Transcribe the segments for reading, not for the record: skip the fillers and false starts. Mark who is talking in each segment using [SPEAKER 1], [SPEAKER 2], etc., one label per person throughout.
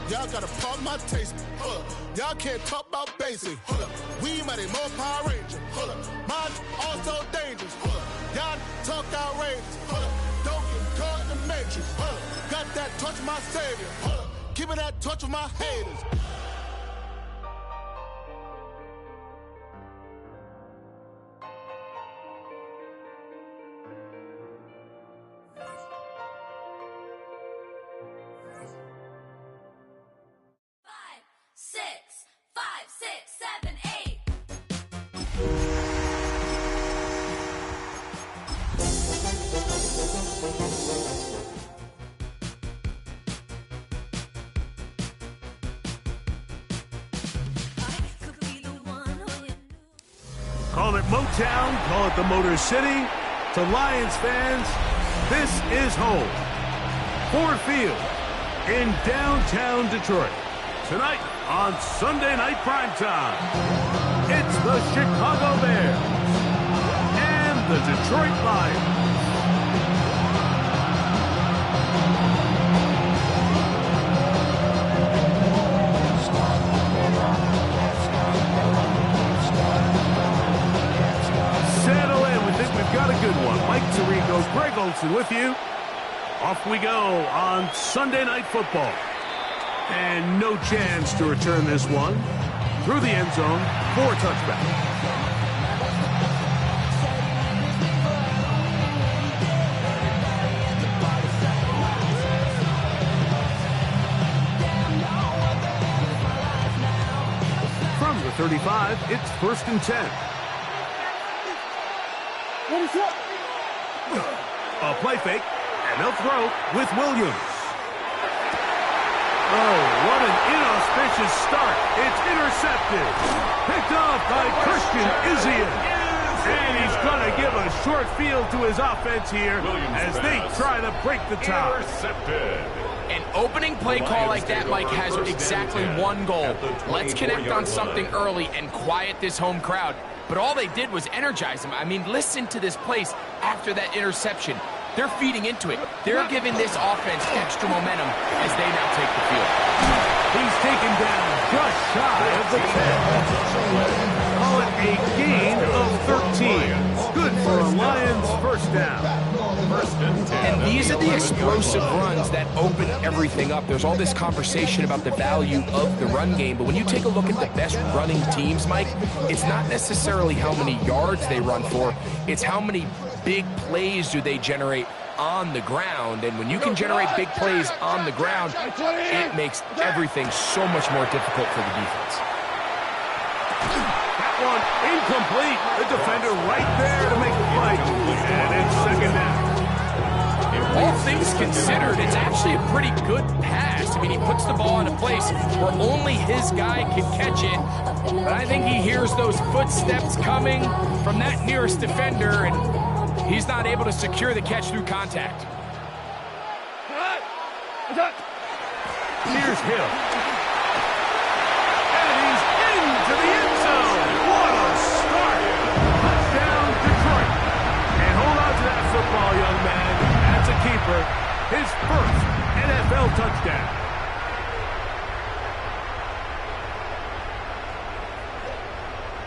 [SPEAKER 1] Y'all gotta pump my taste. Hold up. Y'all can't talk about basic. Hold up. We might need more Power Ranger. Hold up. Mine also dangerous. Hold up. Y'all talk outrageous. Hold up. Don't get caught in the matrix. Hold up. Got that touch my savior. Hold up. Give me that touch with my haters.
[SPEAKER 2] Call it Motown, call it the Motor City. To Lions fans, this is home. Ford Field in downtown Detroit. Tonight on Sunday Night Primetime, it's the Chicago Bears and the Detroit Lions. Settle in, we think we've got a good one. Mike Tirico, Greg Olson with you. Off we go on Sunday Night Football. And no chance to return this one. Through the end zone for a touchback. From the 35, it's 1st and 10. A play fake, and they'll throw with Williams. Oh, what an inauspicious start. It's intercepted. Picked off by Christian Izien. And he's going to give a short field to his offense here as they try to break the tie.
[SPEAKER 3] Intercepted.
[SPEAKER 4] An opening play call like that, Mike, has exactly one goal. Let's connect on something early and quiet this home crowd. But all they did was energize them. I mean, listen to this place after that interception. They're feeding into it. They're giving this offense extra momentum as they now take the field.
[SPEAKER 2] He's taken down just shy of the 10. Call it a gain of 13. Good for a Lions first down.
[SPEAKER 4] And these are the explosive runs that open everything up. There's all this conversation about the value of the run game, but when you take a look at the best running teams, Mike, it's not necessarily how many yards they run for, it's how many big plays do they generate on the ground. And when you can generate big plays on the ground, it makes everything so much more difficult for the defense.
[SPEAKER 2] That one incomplete. The defender right there to make the play. And it's 2nd down.
[SPEAKER 4] All things considered, it's actually a pretty good pass. I mean, he puts the ball in a place where only his guy can catch it. But I think he hears those footsteps coming from that nearest defender, and he's not able to secure the catch through contact.
[SPEAKER 2] Here's Hill. And he's into the end zone. What a start. Touchdown, Detroit. And hold on to that football, young man. That's a keeper. His first NFL touchdown.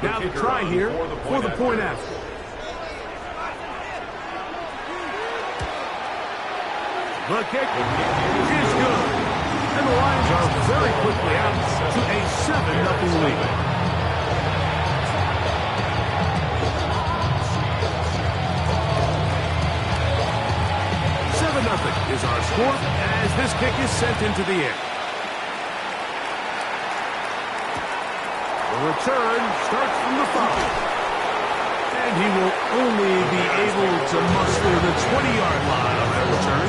[SPEAKER 2] Now the try here for the point after. The kick is good. And the Lions are very quickly out to a 7-0 lead. Is our score as this kick is sent into the air. The return starts from the 5. And he will only be able to muster the 20-yard line on that return.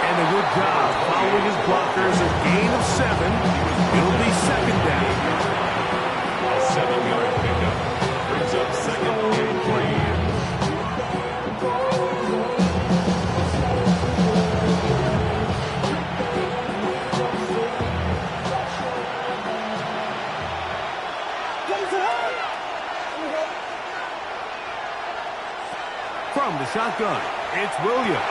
[SPEAKER 2] And a good job following his blockers, a gain of 7. the shotgun. It's Williams.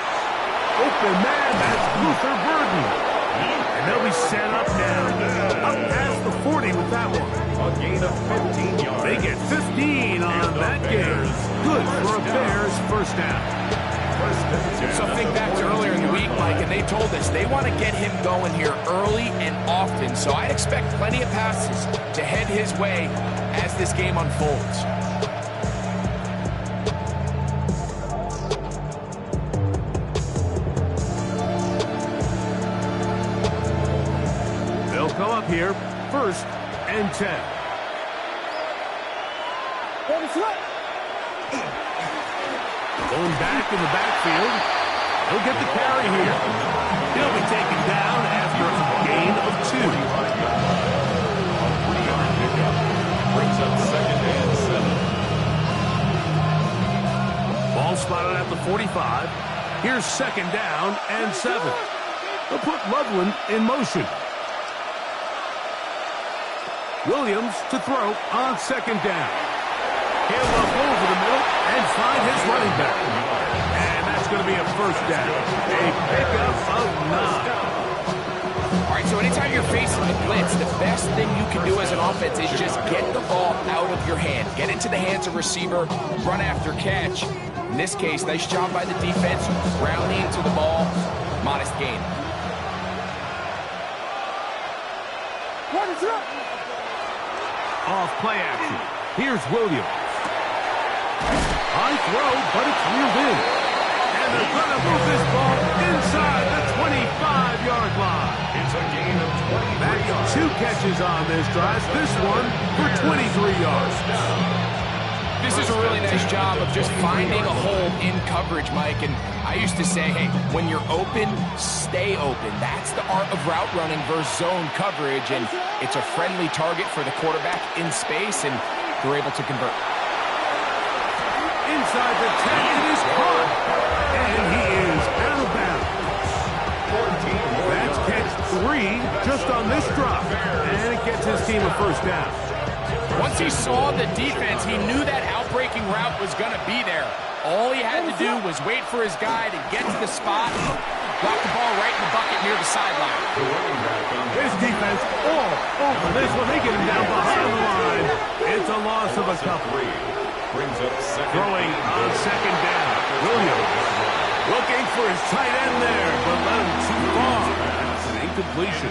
[SPEAKER 2] Open man, that's Luther Burden. And they'll be set up now. Up past the 40 with that one.
[SPEAKER 3] A gain of 15 yards.
[SPEAKER 2] They get 15 on that game. Good for a Bears first down.
[SPEAKER 4] So think back to earlier in the week, Mike, and they told us they want to get him going here early and often. So I'd expect plenty of passes to head his way as this game unfolds.
[SPEAKER 2] They'll come up here, 1st and 10. Going back in the backfield. He'll get the carry here. He'll be taken down after a gain of 2.
[SPEAKER 3] Brings up 2nd and 7.
[SPEAKER 2] Ball spotted at the 45. Here's 2nd down and 7. They'll put Loveland in motion. Williams to throw on 2nd down. He'll look over the middle and find his running back. And that's going to be a 1st down. A pickup of 9.
[SPEAKER 4] All right, so anytime you're facing the blitz, the best thing you can do as an offense is just get the ball out of your hand. Get into the hands of receiver, run after catch. In this case, nice job by the defense, rounding to the ball, modest gain.
[SPEAKER 2] Off play action. Here's Williams. High throw, but it's reeled in. And they're going to move this ball inside the 25-yard line.
[SPEAKER 3] It's a gain of 23 yards.
[SPEAKER 2] 2 catches on this drive. This one for 23 yards.
[SPEAKER 4] This is a really nice job of just finding a hole in coverage, Mike. And I used to say, hey, when you're open, stay open. That's the art of route running versus zone coverage. And it's a friendly target for the quarterback in space, and they're able to convert.
[SPEAKER 2] Inside the 10, it is caught. And he is out of bounds. That's catch 3 just on this drop. And it gets his team a 1st down.
[SPEAKER 4] Once he saw the defense, he knew that outbreaking route was going to be there. All he had to do was wait for his guy to get to the spot, drop the ball right in the bucket near the sideline.
[SPEAKER 2] His defense all over this one. They get him down behind the line. It's a loss of a couple.
[SPEAKER 3] Brings up 2nd.
[SPEAKER 2] Throwing on 2nd down. Williams looking for his tight end there, but let him too far. That's an incompletion.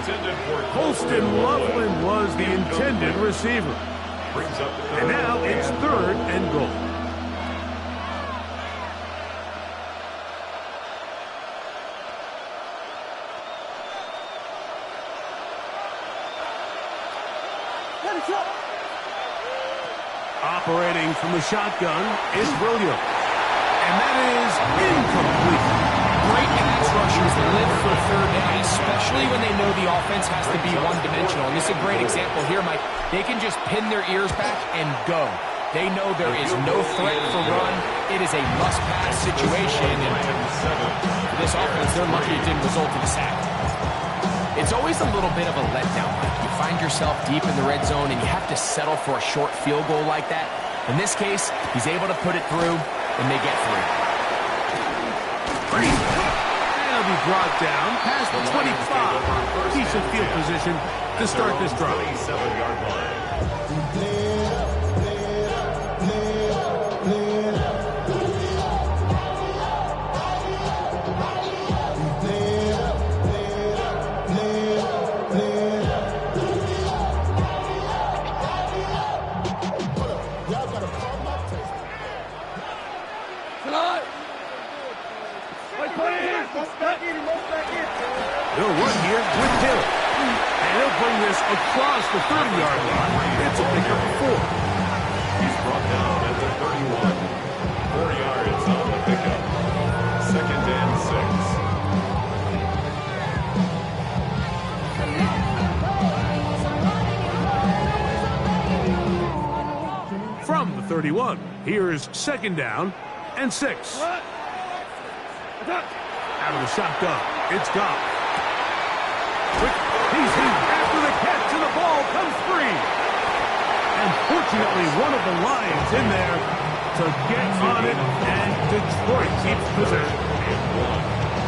[SPEAKER 2] Colston Loveland was the intended receiver.
[SPEAKER 3] Brings up
[SPEAKER 2] And now it's 3rd and goal. Operating from the shotgun is Williams. And that is incomplete.
[SPEAKER 4] Great pass rushers live for 3rd down, especially when they know the offense has to be one-dimensional. And this is a great example here, Mike. They can just pin their ears back and go. They know there is no threat for run. It is a must-pass situation. And for this offense, they're lucky it didn't result in a sack. It's always a little bit of a letdown, Mike. You find yourself deep in the red zone, and you have to settle for a short field goal like that. In this case, he's able to put it through, and they get 3.
[SPEAKER 2] He'll be brought down past the 25. Decent field position to start this drive.
[SPEAKER 3] 27-yard line.
[SPEAKER 2] They'll run here with Hill. And he'll bring this across the 30-yard line. It's a pickup of 4.
[SPEAKER 3] He's brought down at the 31. 4 yards on the pickup. 2nd and
[SPEAKER 2] 6. From the 31, here's 2nd down and 6. Out of the shotgun, it's Goff. He's after the catch, and the ball comes free. And fortunately, one of the Lions in there to to get on it, and Detroit keeps possession.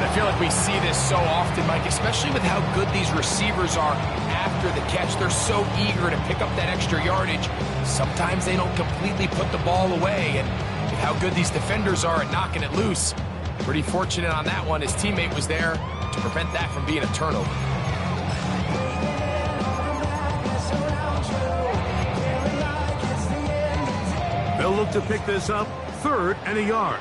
[SPEAKER 4] I feel like we see this so often, Mike, especially with how good these receivers are after the catch. They're so eager to pick up that extra yardage. Sometimes they don't completely put the ball away, and with how good these defenders are at knocking it loose, pretty fortunate on that one. His teammate was there to prevent that from being a turnover.
[SPEAKER 2] They'll look to pick this up, 3rd and a yard.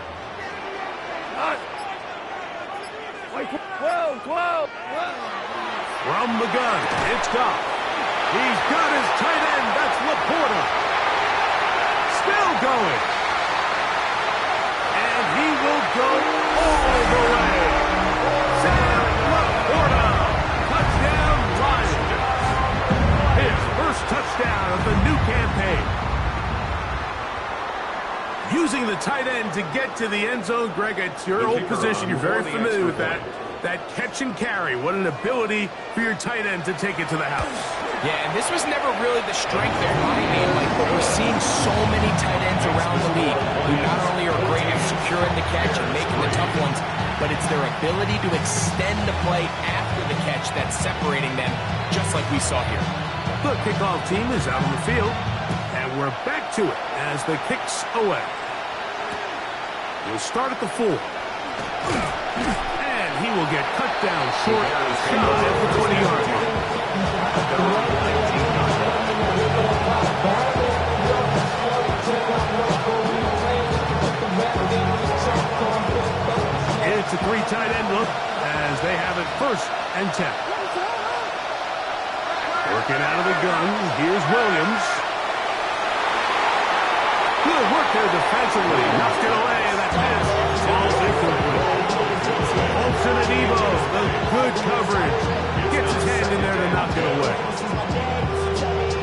[SPEAKER 2] From the gun, it's Goff. He's got his tight end. That's Laporta. Still going. And he will go all the way. Sam Laporta. Touchdown, Lions. His first touchdown of the new campaign. Using the tight end to get to the end zone. Greg, it's your old position. You're very familiar with that. That catch and carry. What an ability for your tight end to take it to the house.
[SPEAKER 4] Yeah, and this was never really the strength of my name, Mike, but we're seeing so many tight ends around the league who not only are great at securing the catch and making the tough ones, but it's their ability to extend the play after the catch that's separating them, just like we saw here.
[SPEAKER 2] The kickoff team is out on the field, and we're back to it as the kick's away. We'll start at the 4. And he will get cut down short shy of the 20-yard line. It's a 3 tight end look as they have it 1st and 10. Working out of the gun, here's Williams. Good work there defensively. Knocked it away. That pass falls incomplete. Olsen and Evo, the good coverage. Gets his hand in there to knock it away.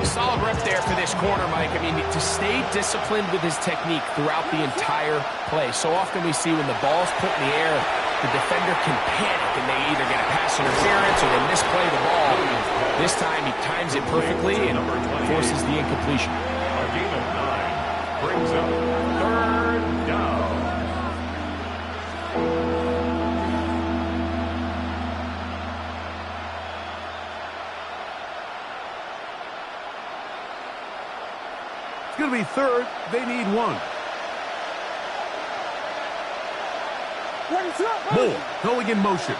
[SPEAKER 4] Solid rep there for this corner, Mike. I mean, to stay disciplined with his technique throughout the entire play. So often we see when the ball's put in the air, the defender can panic and they either get a pass interference or they misplay the ball. This time he times it perfectly and forces the incompletion.
[SPEAKER 3] A game of 9 brings up 3rd down.
[SPEAKER 2] It's going to be 3rd. They need 1. Moore going in motion.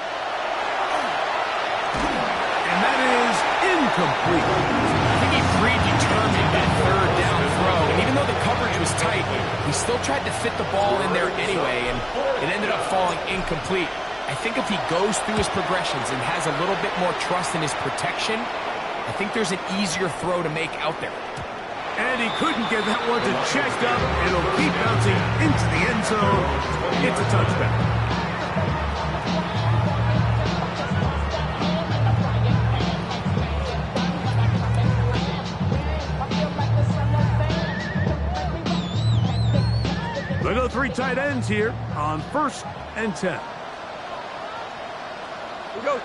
[SPEAKER 2] And that is incomplete.
[SPEAKER 4] I think he predetermined that 3rd down throw. And even though the coverage was tight, he still tried to fit the ball in there anyway, and it ended up falling incomplete. I think if he goes through his progressions and has a little bit more trust in his protection, I think there's an easier throw to make out there.
[SPEAKER 2] And he couldn't get that one to check up. It'll keep bouncing into the end zone. It's a touchback. They go 3 tight ends here on 1st and 10. We'll go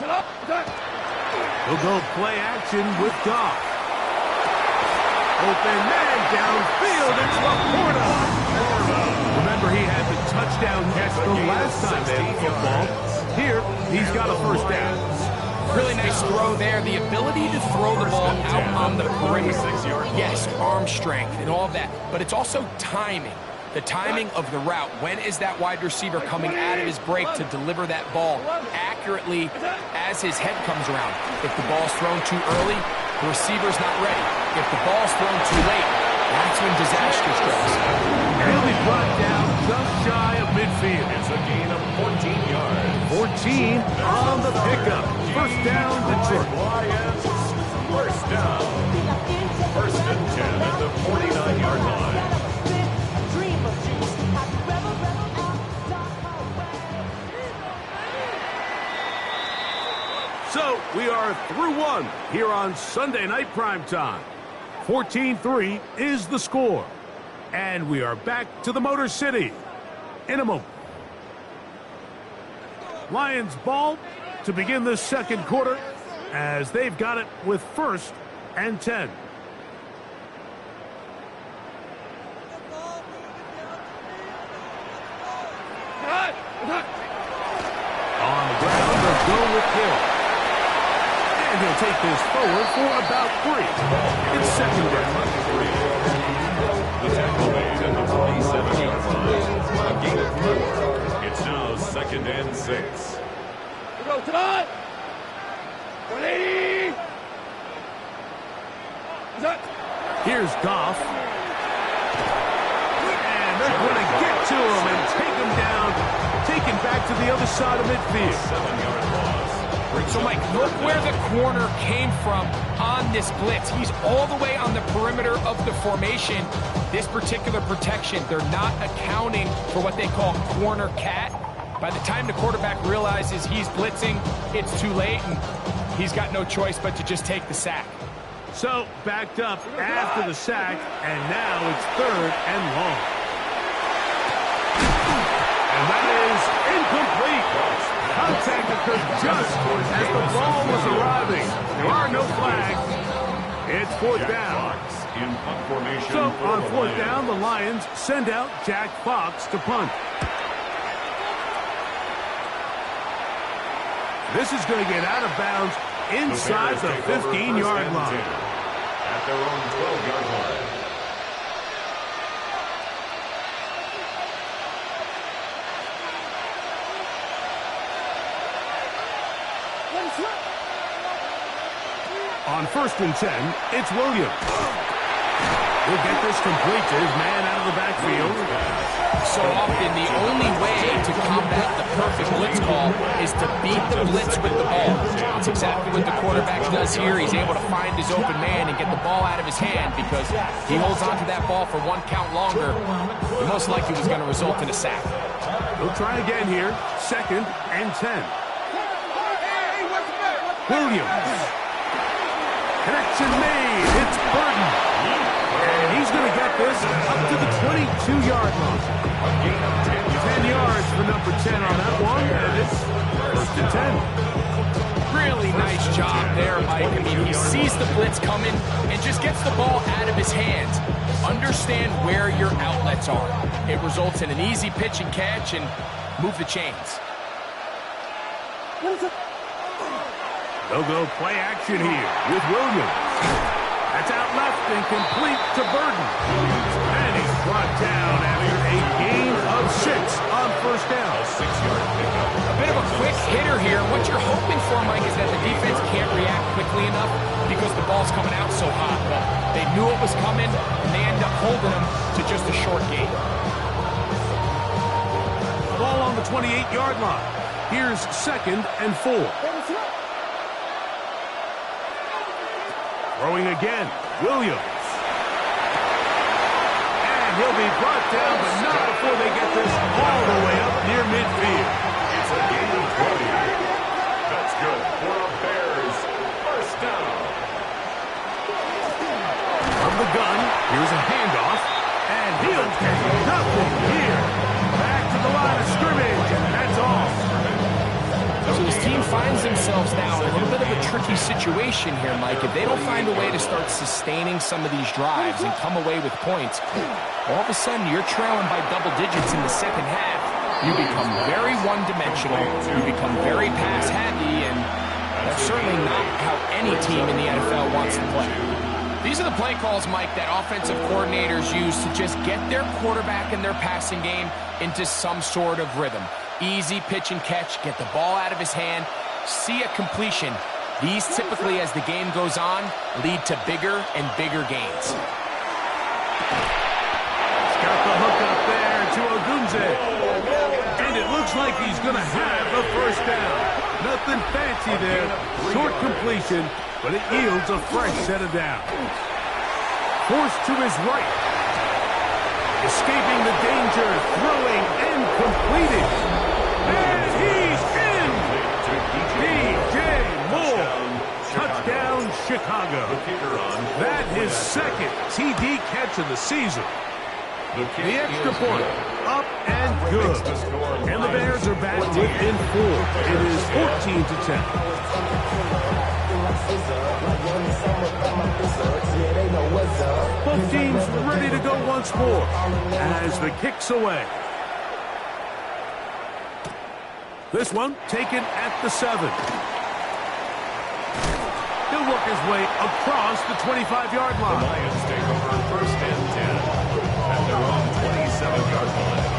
[SPEAKER 2] play action with Goff. Open man downfield. It's Laporta. Remember, he had the touchdown catch the last time they had the football. Here, he's got a 1st down.
[SPEAKER 4] Really nice throw there. The ability to throw the ball out on the perimeter. Yes, arm strength and all of that. But it's also timing. The timing of the route. When is that wide receiver coming out of his break to deliver that ball accurately as his head comes around? If the ball's thrown too early, the receiver's not ready. If the ball's thrown too late, that's when disaster strikes.
[SPEAKER 2] He'll be brought down just shy of midfield.
[SPEAKER 3] It's a gain of 14 yards.
[SPEAKER 2] 14 on the pickup. 1st down, Detroit.
[SPEAKER 3] Lions, 1st down. 1st and 10 at the 49-yard line.
[SPEAKER 2] So we are through 1 here on Sunday Night Primetime. 14-3 is the score. And we are back to the Motor City in a moment. Lions ball to begin the 2nd quarter as they've got it with 1st and 10. They'll take this forward for about 3. It's second down.
[SPEAKER 3] The tackle made at the 47-yard line. A gain of 4. It's now second and 6.
[SPEAKER 5] Go tonight. 180.
[SPEAKER 2] Here's Goff. And they're going to get to him and take him down. Taken back to the other side of midfield.
[SPEAKER 3] 7-yard loss.
[SPEAKER 4] So, Mike, look where the corner came from on this blitz. He's all the way on the perimeter of the formation. This particular protection, they're not accounting for what they call corner cat. By the time the quarterback realizes he's blitzing, it's too late, and he's got no choice but to just take the sack.
[SPEAKER 2] So, backed up after the sack, and now it's 3rd and long. And that is incomplete. Contact occurred just as the ball was arriving. There are no flags. It's 4th down.
[SPEAKER 3] In punt formation.
[SPEAKER 2] So, on 4th down, the Lions send out Jack Fox to punt. This is going to get out of bounds inside the 15-yard line.
[SPEAKER 3] At their own 12-yard line.
[SPEAKER 2] On 1st and 10, it's Williams. He'll get this complete to his man out of the backfield.
[SPEAKER 4] So often, the only way to combat the perfect blitz call is to beat the blitz with the ball. That's exactly what the quarterback does here. He's able to find his open man and get the ball out of his hand because he holds onto that ball for 1 count longer. The most likely was going to result in a sack.
[SPEAKER 2] He'll try again here. 2nd and 10. Williams. Connection made. It's Burton. And he's going to get this up to the 22-yard line. 10 yards for number 10 on that one, and it's 1st and 10.
[SPEAKER 4] Really nice job there, Mike. I mean, he sees the blitz coming and just gets the ball out of his hands. Understand where your outlets are. It results in an easy pitch and catch and move the chains.
[SPEAKER 2] They'll go play action here with Williams. That's out left and complete to Burton. And he's brought down after a gain of 6 on 1st down.
[SPEAKER 3] A 6-yard pickup.
[SPEAKER 4] A bit of a quick hitter here. What you're hoping for, Mike, is that the defense can't react quickly enough because the ball's coming out so hot. But they knew it was coming, and they end up holding them to just a short gain.
[SPEAKER 2] Ball on the 28-yard line. Here's 2nd and 4. Throwing again, Williams. And he'll be brought down, but not before they get this all the way up near midfield.
[SPEAKER 3] It's a gain of 20. That's good for a Bears 1st down.
[SPEAKER 2] From the gun, here's a handoff, and he'll get nothing here. Back to the line of scrimmage, and that's all.
[SPEAKER 4] So his team finds themselves now in a little bit of a tricky situation here, Mike. If they don't find a way to start sustaining some of these drives and come away with points, all of a sudden you're trailing by double digits in the second half. You become very one-dimensional. You become very pass-happy, and that's certainly not how any team in the NFL wants to play. These are the play calls, Mike, that offensive coordinators use to just get their quarterback and their passing game into some sort of rhythm. Easy pitch and catch, get the ball out of his hand, see a completion. These typically, as the game goes on, lead to bigger and bigger gains.
[SPEAKER 2] He's got the hook up there to Ogunze. And it looks like he's going to have the 1st down. Nothing fancy there. Short completion, but it yields a fresh set of downs. Forced to his right. Escaping the danger, throwing and completed. And he's in! DJ Moore. Touchdown, Chicago. That is 2nd TD catch of the season. The extra point, up and good. And the Bears are back within 4. It is 14-10. Both teams ready to go once more as the kick's away. This one taken at the 7. work his way across the 25-yard
[SPEAKER 3] The
[SPEAKER 2] line.
[SPEAKER 3] Lions take over first and 10 at their own 27-yard line.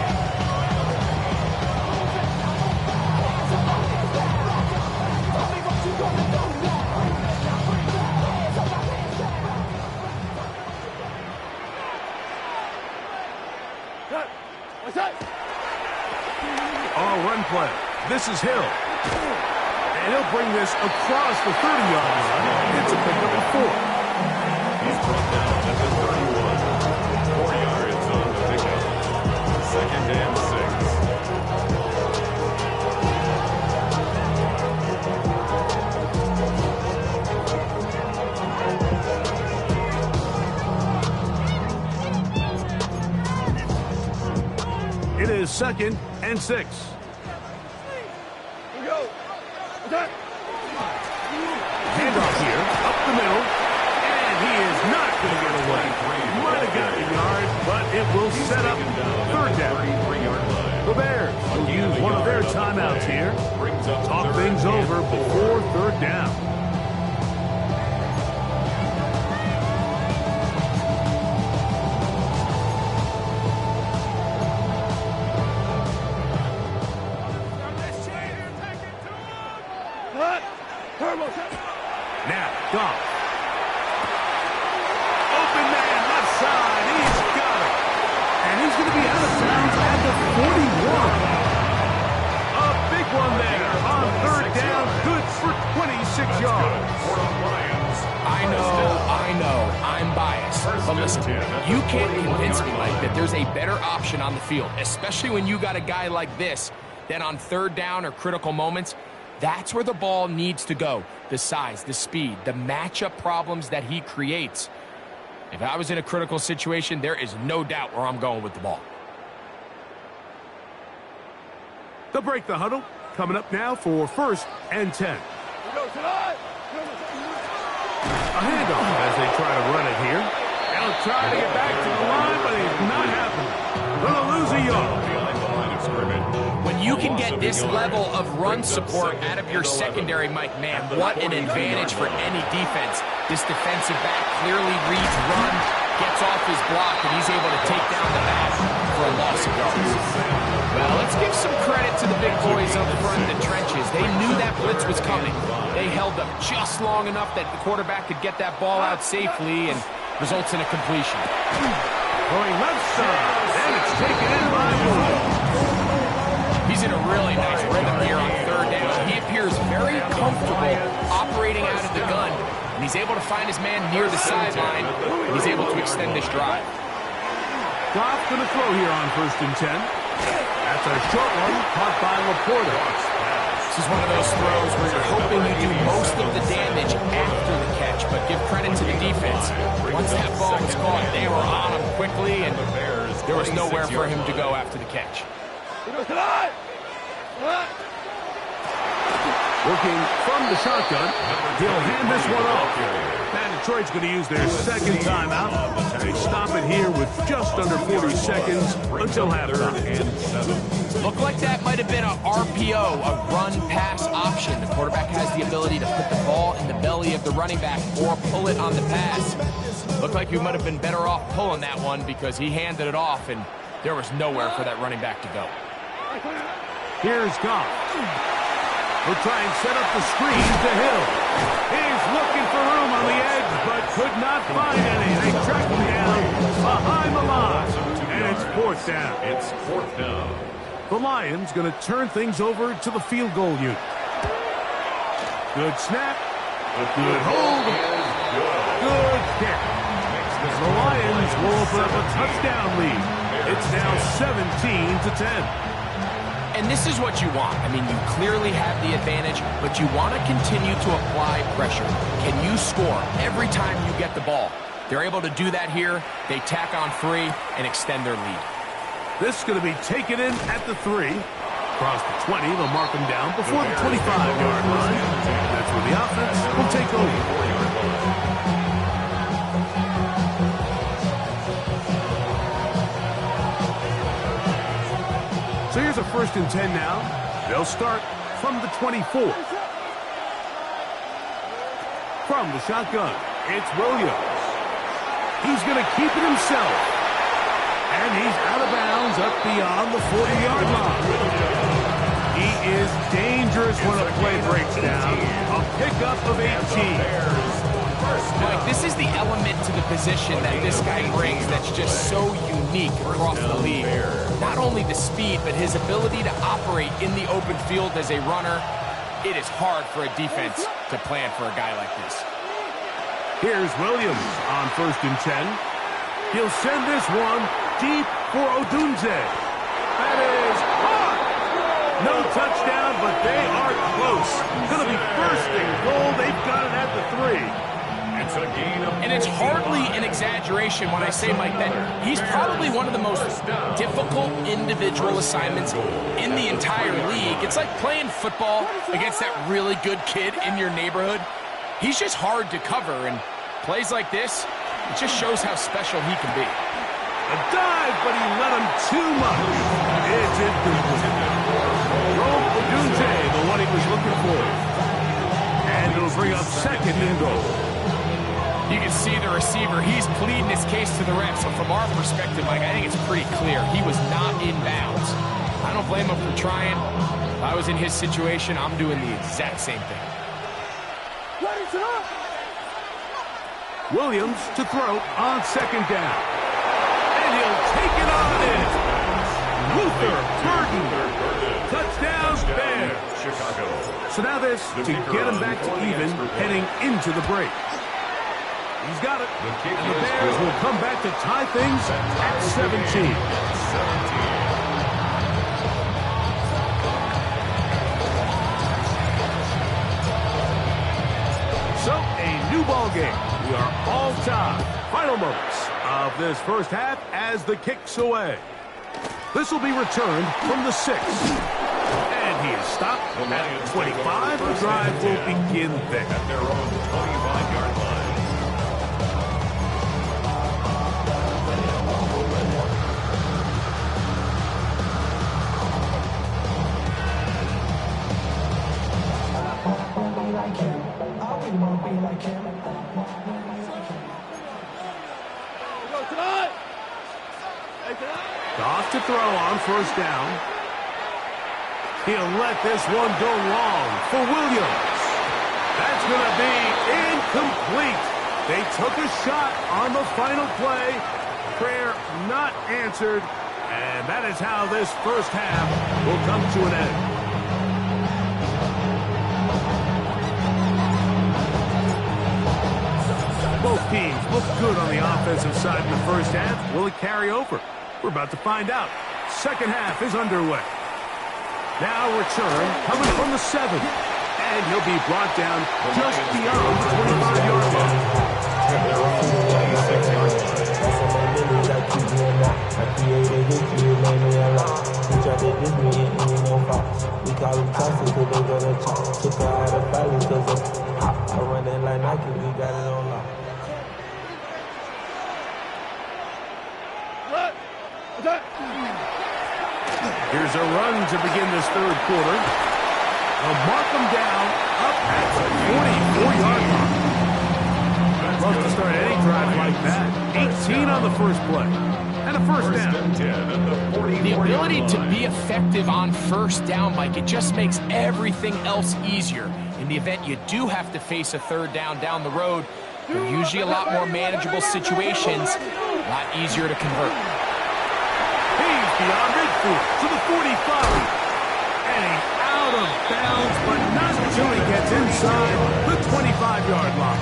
[SPEAKER 2] On a run play. This is Hill. And he'll bring this across the 30-yard line. It's a pickup of 4.
[SPEAKER 3] He's brought down at the 31. 4 yards on the pickup. Second and 6.
[SPEAKER 2] It is second and 6. Handoff here, up the middle, and he is not going to get away. Might have got a yard, but it will set up third down. The Bears will use one of their timeouts here. Talk things over before third down. Now, Goff. Open man, left side. He's got it. And he's going to be out of bounds at the 41. A big one there on third down. Good for 26 yards.
[SPEAKER 4] I know, I'm biased. But listen, you can't convince me, Mike, that there's a better option on the field, especially when you got a guy like this, that on third down or critical moments, that's where the ball needs to go. The size, the speed, the matchup problems that he creates. If I was in a critical situation, there is no doubt where I'm going with the ball.
[SPEAKER 2] They'll break the huddle. Coming up now for first and 10. A handoff as they try to run it here. They'll try to get back to the line, but it's not happening. Gonna lose a yard.
[SPEAKER 3] Behind the line of scrimmage.
[SPEAKER 4] When you can get this level of run support out of your secondary, Mike, man, what an advantage for any defense. This defensive back clearly reads run, gets off his block, and he's able to take down the back for a loss of yards. Well, let's give some credit to the big boys up front in the trenches. They knew that blitz was coming. They held up just long enough that the quarterback could get that ball out safely and results in a completion.
[SPEAKER 2] Going left side, and it's taken in by Wood.
[SPEAKER 4] He's in a really nice rhythm here on third down. He appears very comfortable operating out of the gun, and he's able to find his man near the sideline, and he's able to extend this drive.
[SPEAKER 2] Goff going to throw here on first and 10. That's a short one, caught by Laporta.
[SPEAKER 4] This is one of those throws where you're hoping you do most of the damage after the catch, but give credit to the defense. Once that ball was caught, they were on him quickly, and there was nowhere for him to go after the catch.
[SPEAKER 2] Working from the shotgun, he'll hand this one off. And Detroit's going to use their second timeout. They stop it here with just under 40 seconds until halftime.
[SPEAKER 4] Looked like that might have been a RPO, a run-pass option. The quarterback has the ability to put the ball in the belly of the running back or pull it on the pass. Looked like you might have been better off pulling that one because he handed it off, and there was nowhere for that running back to go.
[SPEAKER 2] Here's Goff. He'll try and set up the screen to Hill. He's looking for room on the edge, but could not find any. They track him down behind the line, and it's fourth down.
[SPEAKER 3] It's fourth down.
[SPEAKER 2] The Lions going to turn things over to the field goal unit. Good snap. Good hold. Good kick. The Lions will open up a touchdown lead. It's now 17-10.
[SPEAKER 4] And this is what you want. I mean, you clearly have the advantage, but you want to continue to apply pressure. Can you score every time you get the ball? They're able to do that here. They tack on 3 and extend their lead.
[SPEAKER 2] This is going to be taken in at the 3. Across the 20, they'll mark them down before the 25-yard line. That's where the offense will take over. So here's a first and 10 now. They'll start from the 24. From From the shotgun, it's Williams. He's going to keep it himself. And he's out of bounds up beyond the 40-yard line. He is dangerous when a play breaks down. A pickup of 18.
[SPEAKER 4] Mike, this is the element to the position that this guy brings that's just so unique across the league. Not only the speed, but his ability to operate in the open field as a runner. It is hard for a defense to plan for a guy like this.
[SPEAKER 2] Here's Williams on 1st and 10. He'll send this one deep for Odunze. That is hard. No touchdown, but they are close. Going to be 1st and goal. They've got it at the 3.
[SPEAKER 4] And it's hardly an exaggeration when I say, Mike, that he's probably one of the most difficult individual assignments in the entire league. It's like playing football against that really good kid in your neighborhood. He's just hard to cover, and plays like this, it just shows how special he can be.
[SPEAKER 2] A dive, but he let him too much. It's incomplete. Rome Odunze, the one he was looking for. And it'll bring up 2nd and goal.
[SPEAKER 4] You can see the receiver. He's pleading his case to the ref. So from our perspective, Mike, I think it's pretty clear. He was not in bounds. I don't blame him for trying. If I was in his situation, I'm doing the exact same thing.
[SPEAKER 2] Williams to throw on 2nd down. And he'll take it on in. Luther Burden. Touchdown, Bears. So now this to get him back to even heading into the break. He's got it. And the Bears will come back to tie things at 17. So, a new ball game. We are all tied. Final moments of this first half as the kick's away. This will be returned from the 6. And he is stopped at 25. The drive will begin there.
[SPEAKER 3] At their own 25-yard line.
[SPEAKER 2] Goff to throw on 1st down. He'll let this one go long for Williams. That's going to be incomplete. They took a shot on the final play. Prayer not answered. And that is how this first half will come to an end. Both teams look good on the offensive side in the first half. Will it carry over? We're about to find out. Second half is underway. Now return coming from the 7. And he'll be brought down just beyond the 25-yard line.
[SPEAKER 6] We call them toxic because they go to chop. Took her out of violence because of hop. I run it like Nike, we got it on lock.
[SPEAKER 2] Here's a run to begin this 3rd quarter. They'll mark them down up at the 44-yard line. Love to start any drive like that. 18 on the first play. And a 1st down.
[SPEAKER 4] The ability to be effective on 1st down, Mike, it just makes everything else easier. In the event you do have to face a 3rd down the road, they're usually a lot more manageable situations, a lot easier to convert.
[SPEAKER 2] He's beyond midfield to the 45. And he's out of bounds, but not until he gets inside the 25-yard line.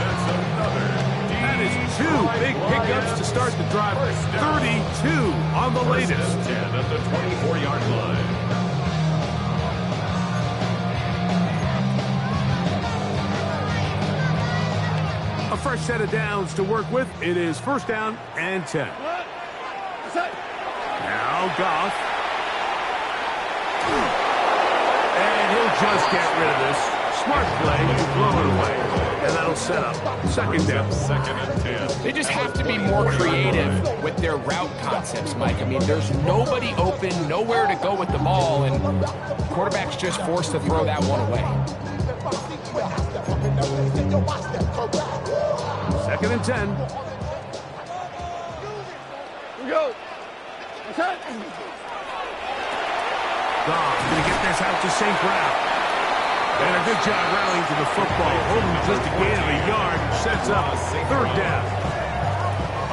[SPEAKER 2] That is 2 big pickups to start the drive. 32 on the latest.
[SPEAKER 3] 10 at the 24-yard line.
[SPEAKER 2] A fresh set of downs to work with. It is 1st down and 10. Now Goff. And he'll just get rid of this. Smart play, blow it away. And that'll set up 2nd down.
[SPEAKER 3] 2nd and 10.
[SPEAKER 4] They just have to be more creative with their route concepts, Mike. I mean, there's nobody open, nowhere to go with the ball, and the quarterback's just forced to throw that one away.
[SPEAKER 2] 2nd and 10.
[SPEAKER 5] Here we go. Attack.
[SPEAKER 2] Goff going to get this out to St. Brown. And a good job rallying to the football. Holding just a gain of a yard. Sets up 3rd down.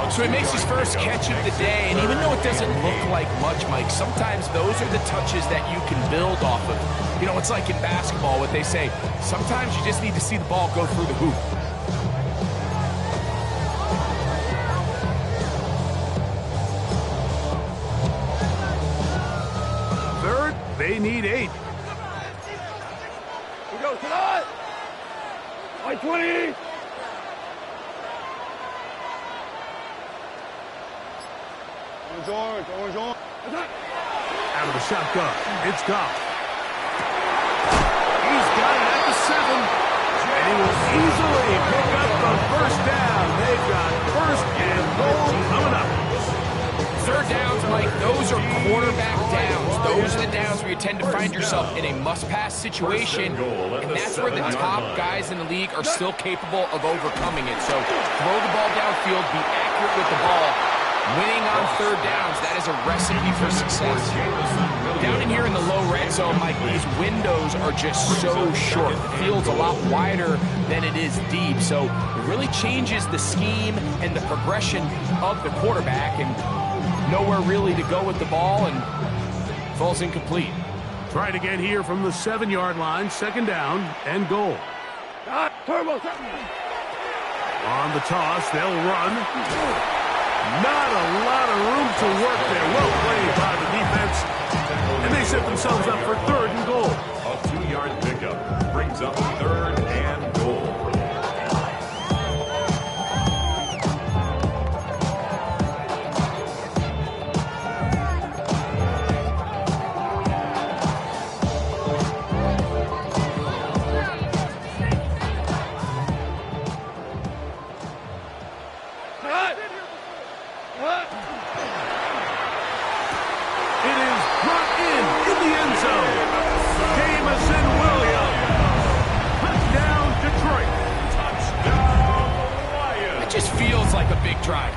[SPEAKER 4] So he makes his first catch of the day, and even though it doesn't look like much, Mike, sometimes those are the touches that you can build off of. You know, it's like in basketball, what they say, sometimes you just need to see the ball go through the hoop.
[SPEAKER 2] Third, they need 8.
[SPEAKER 5] Here we go. Tonight. White 20. Orange on. Attack.
[SPEAKER 2] Out of the shotgun, it's Goff. He's got it at the 7. And he will easily pick up the 1st down. They've got 1st and goal coming up.
[SPEAKER 4] 3rd downs, Mike, those are quarterback downs. Those are the downs where you tend to find yourself in a must-pass situation, and that's where the top guys in the league are still capable of overcoming it. So throw the ball downfield, be accurate with the ball. Winning on 3rd downs, that is a recipe for success. Down in here in the low red zone, Mike, these windows are just so short. The field's a lot wider than it is deep, so it really changes the scheme and the progression of the quarterback, and nowhere really to go with the ball, and falls incomplete.
[SPEAKER 2] Try it again here from the 7-yard line, 2nd down and goal.
[SPEAKER 5] Turbo.
[SPEAKER 2] On the toss, they'll run. Not a lot of room to work there. Well played by the defense. And they set themselves up for 3rd and goal.
[SPEAKER 3] A 2-yard pickup brings up 3rd and goal.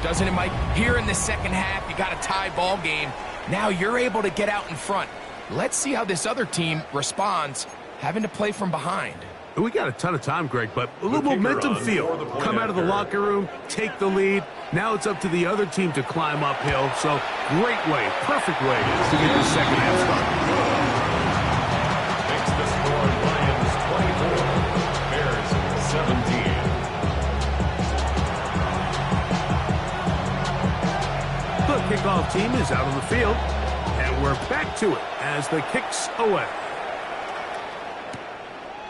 [SPEAKER 4] Doesn't it, Mike? Here in the 2nd half, you got a tie ball game. Now you're able to get out in front. Let's see how this other team responds, having to play from behind.
[SPEAKER 2] We got a ton of time, Greg, but a little momentum feel. Come out of the locker room, take the lead. Now it's up to the other team to climb uphill. So great way, perfect way to get the 2nd half started.
[SPEAKER 3] Makes the score Lions 24, Bears 17.
[SPEAKER 2] The kickoff team is out on the field, and we're back to it as the kick's away.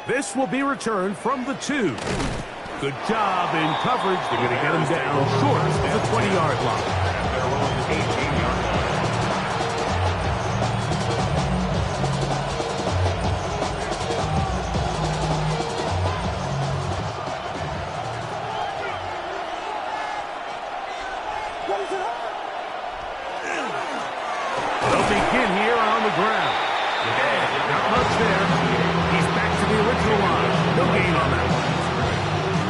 [SPEAKER 2] This will be returned from the 2. Good job in coverage. They're going to get him down short of the 20-yard line.
[SPEAKER 3] Their own 18-yard line.
[SPEAKER 2] They'll begin here on the ground. And not much there. He's back to the original line. No gain on that one.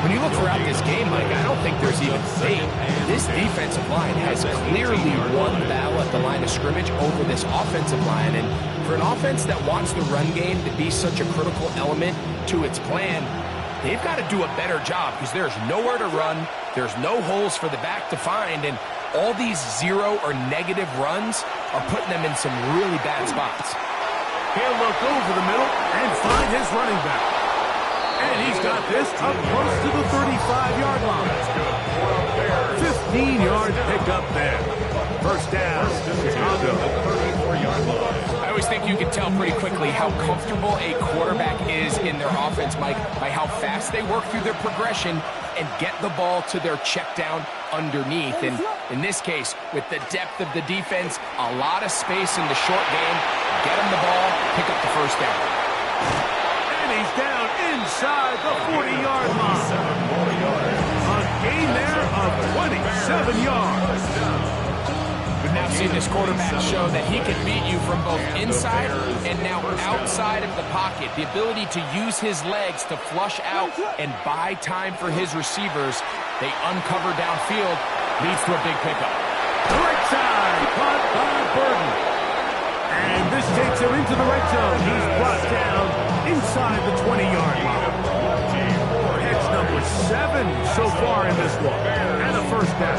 [SPEAKER 4] When you look throughout this game, Mike, I don't think there's even debate. This defensive line has clearly won the battle at the line of scrimmage over this offensive line. And for an offense that wants the run game to be such a critical element to its plan, they've got to do a better job because there's nowhere to run. There's no holes for the back to find. And all these 0 or negative runs are putting them in some really bad spots.
[SPEAKER 2] He'll look over the middle and find his running back. And he's got this up close to the 35-yard line. 15-yard pickup there. 1st down, Chicago.
[SPEAKER 4] I always think you can tell pretty quickly how comfortable a quarterback is in their offense, Mike, by how fast they work through their progression and get the ball to their check down underneath. And in this case, with the depth of the defense, a lot of space in the short game, get them the ball, pick up the 1st down.
[SPEAKER 2] And he's down inside the 40-yard line. A gain there of 27 yards.
[SPEAKER 4] We've now seen this quarterback show that he can beat you from both inside and now outside of the pocket. The ability to use his legs to flush out and buy time for his receivers They uncover downfield, leads to a big pickup.
[SPEAKER 2] The right side, caught by Burton. And this takes him into the red zone. He's brought down inside the 20-yard line. Catch number 7 so far in this one. And a first down.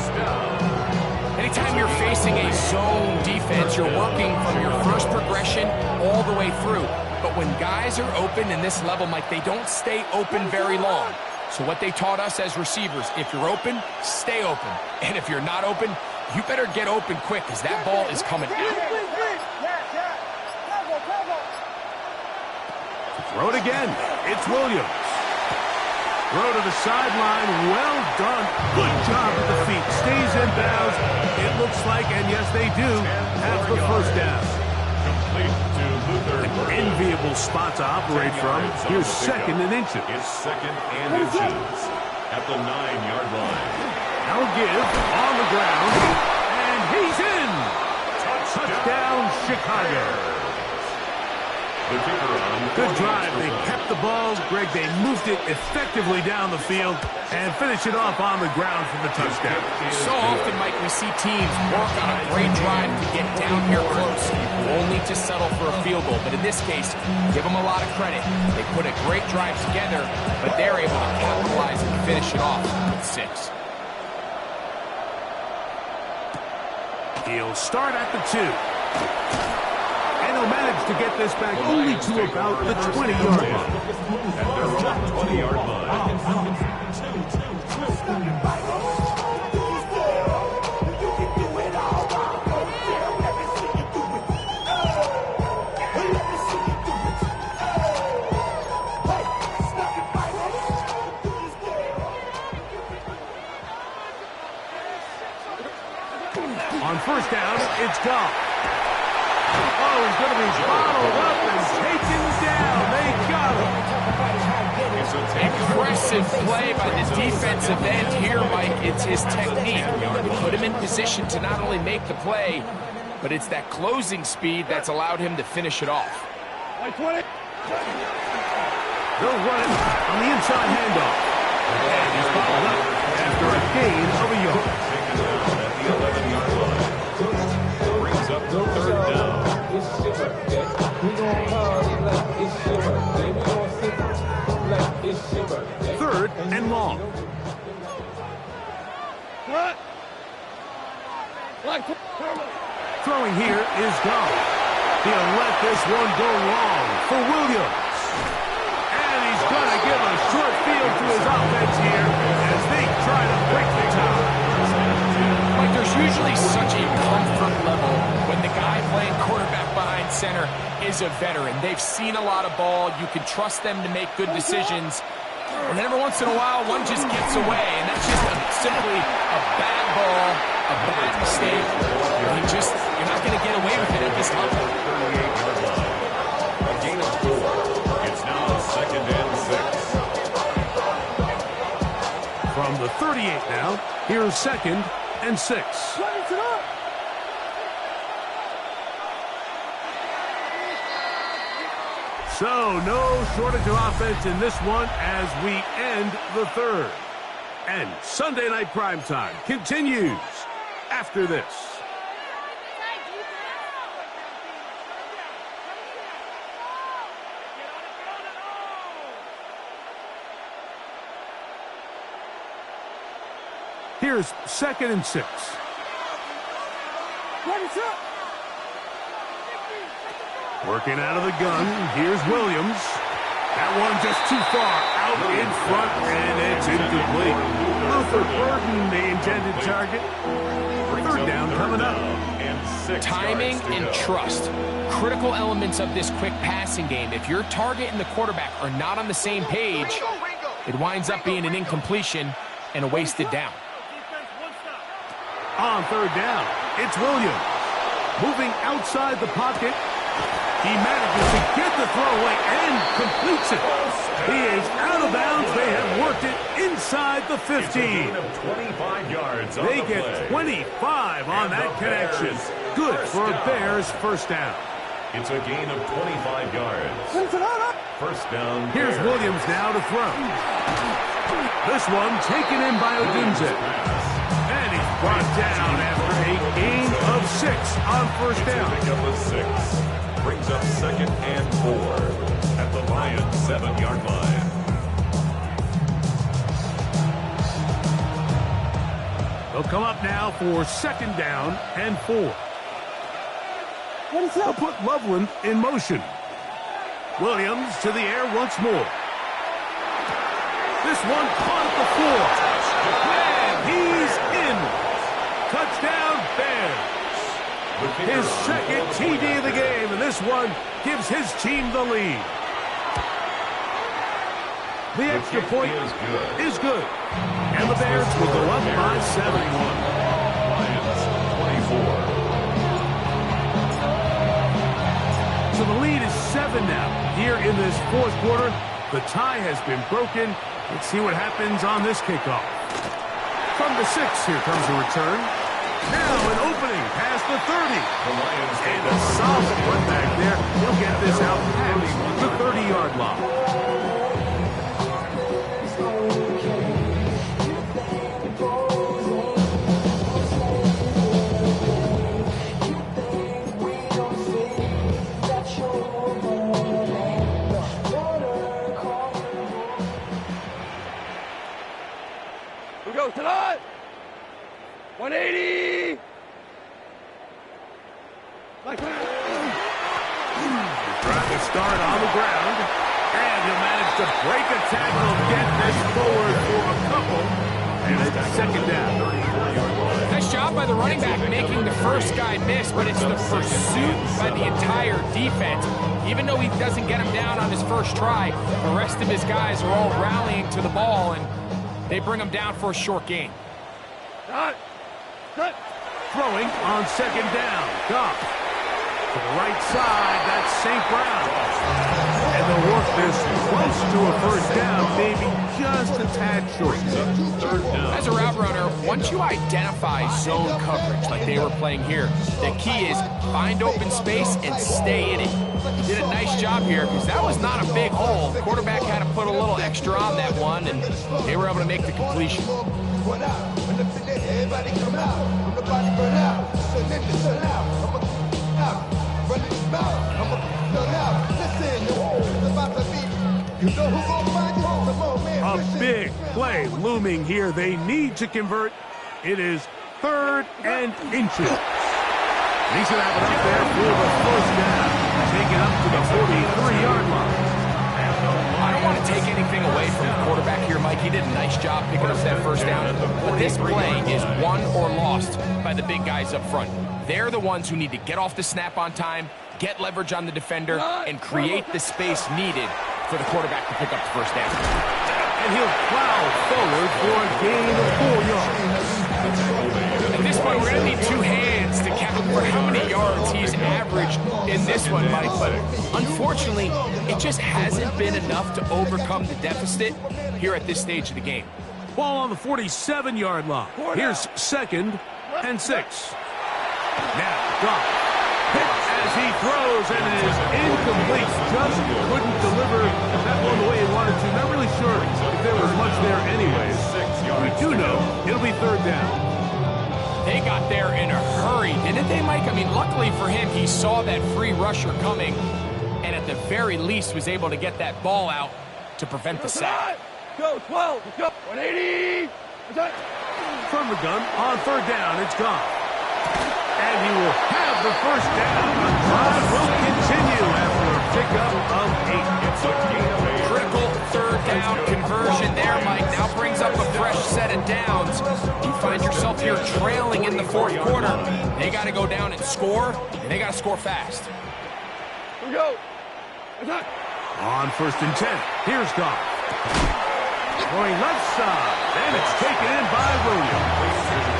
[SPEAKER 4] Anytime you're facing a zone defense, you're working from your first progression all the way through. But when guys are open in this level, Mike, they don't stay open very long. So what they taught us as receivers, if you're open, stay open. And if you're not open, you better get open quick because that ball is coming out.
[SPEAKER 2] Throw it again. It's Williams. Throw to the sideline. Well done. Good job at the feet. Stays in bounds. It looks like, and yes, they do, have the first down. An enviable spot to operate from. Here's second and inches.
[SPEAKER 3] It's second and inches at the 9-yard line.
[SPEAKER 2] Now give on the ground, and he's in. Touchdown, Chicago.
[SPEAKER 3] The kicker on.
[SPEAKER 2] Good drive. They kept the ball. Greg, they moved it effectively down the field and finish it off on the ground for the touchdown.
[SPEAKER 4] So often, Mike, we see teams work on a great drive to get down here close, only to settle for a field goal. But in this case, give them a lot of credit. They put a great drive together, but they're able to capitalize and finish it off with 6.
[SPEAKER 2] He'll start at the 2. And he'll manage to get this back only to about the 20-yard line.
[SPEAKER 3] At their own 20-yard line.
[SPEAKER 2] On first down, it's gone. Oh, he's going to be bottled up and taken down. They got him.
[SPEAKER 4] Impressive play by the defensive end here, Mike. It's his technique. Put him in position to not only make the play, but it's that closing speed that's allowed him to finish it off.
[SPEAKER 2] They'll run it on the inside handoff. And he's bottled up after a gain of a yard.
[SPEAKER 3] Taken down at the 11-yard line. Brings up the third down.
[SPEAKER 2] Third and long. Throwing here is gone. He'll let this one go long for Williams. And he's going to give a short field to his offense here as they try to break the tie.
[SPEAKER 4] Like, there's usually such a comfort level when the guy playing quarterback behind center is a veteran. They've seen a lot of ball. You can trust them to make good decisions. And then every once in a while, one just gets away, and that's just simply a bad ball, a bad mistake. You're not going to get away with it at this level.
[SPEAKER 3] 38-yard line. A gain of 4. It's now second and 6.
[SPEAKER 2] From the 38 now, here's second and 6. So, no shortage of offense in this one as we end the third. And Sunday Night Primetime continues after this. Here's second and 6. Working out of the gun, here's Williams. That one just too far out in front, and it's incomplete. Luther Burden, the intended target. Third down coming up.
[SPEAKER 4] Timing and trust. Critical elements of this quick passing game. If your target and the quarterback are not on the same page, it winds up being an incompletion and a wasted down.
[SPEAKER 2] On third down, it's Williams. Moving outside the pocket. He manages to get the throw away and completes it. He is out of bounds. They have worked it inside the 15.
[SPEAKER 3] It's a gain of 25 yards on
[SPEAKER 2] they
[SPEAKER 3] the
[SPEAKER 2] get
[SPEAKER 3] play.
[SPEAKER 2] 25 on that connection. Good for a Bears first down.
[SPEAKER 3] It's a gain of 25 yards. First down.
[SPEAKER 2] Here's
[SPEAKER 3] Bears.
[SPEAKER 2] Williams now to throw. This one taken in by Odunze. And he's brought down after a gain of 6 on first down.
[SPEAKER 3] Pick up a 6. Brings up 2nd and 4 at the Lions' 7-yard line.
[SPEAKER 2] They'll come up now for 2nd down and 4. They'll put Loveland in motion. Williams to the air once more. This one caught at the 4. And he's in. Touchdown, Bears. His 2nd TD of the game, and this one gives his team the lead. The extra point is good. And the Bears will go up by 7.
[SPEAKER 3] Lions 24.
[SPEAKER 2] So the lead is 7 now. Here in this 4th quarter, the tie has been broken. Let's see what happens on this kickoff. From the 6, here comes a return. Now an opening past the 30. And a solid run back there. He'll get this out past the 30-yard line.
[SPEAKER 5] Go tonight. 180. Like
[SPEAKER 2] Trying to start on the ground, and he'll manage to break a tackle, get this forward for a couple, and it's 2nd down.
[SPEAKER 4] Nice job by the running back making the first guy miss, but it's the pursuit by the entire defense. Even though he doesn't get him down on his first try, the rest of his guys are all rallying to the ball, and they bring him down for a short gain.
[SPEAKER 2] Throwing on 2nd down. Goff to the right side. That's St. Brown. And they'll work this close to a 1st down, maybe just a tad short. 3rd down.
[SPEAKER 4] As a route runner, once you identify zone coverage like they were playing here, the key is find open space and stay in it. He did a nice job here because that was not a big hole. The quarterback had to put a little extra on that one, and they were able to make the completion.
[SPEAKER 2] A big play looming here. They need to convert. It is 3rd and inches. He's going to have it up there for the 1st down. Take it up to the 43-yard line.
[SPEAKER 4] I don't want to take anything away from the quarterback here, Mike. He did a nice job picking up that 1st down. But this play is won or lost by the big guys up front. They're the ones who need to get off the snap on time, get leverage on the defender, and create the space needed for the quarterback to pick up the 1st down.
[SPEAKER 2] And he'll plow forward for a gain of 4 yards.
[SPEAKER 4] At this point, we're going to need 2 hands to count for how many yards he's averaged in this one, Mike. But unfortunately, it just hasn't been enough to overcome the deficit here at this stage of the game.
[SPEAKER 2] Ball on the 47-yard line. Here's 2nd and 6. Now, Goff as he throws, and it is incomplete. Just couldn't deliver that one the way he wanted to. Not really sure if there was much there anyways. We do know it'll be 3rd down.
[SPEAKER 4] They got there in a hurry, didn't they, Mike? I mean, luckily for him, he saw that free rusher coming, and at the very least was able to get that ball out to prevent the sack.
[SPEAKER 5] Go 12. Go 180.
[SPEAKER 2] From the gun on 3rd down, it's Goff. And he will have the 1st down. The drive will continue after a pickup of 8.
[SPEAKER 4] Critical 3rd down conversion there, Mike. Now brings up a fresh set of downs. You find yourself here trailing in the 4th quarter. They got to go down and score, and they got to score fast.
[SPEAKER 5] Here we go.
[SPEAKER 2] On 1st and 10, here's Goff. Going left side, and it's taken in by Williams.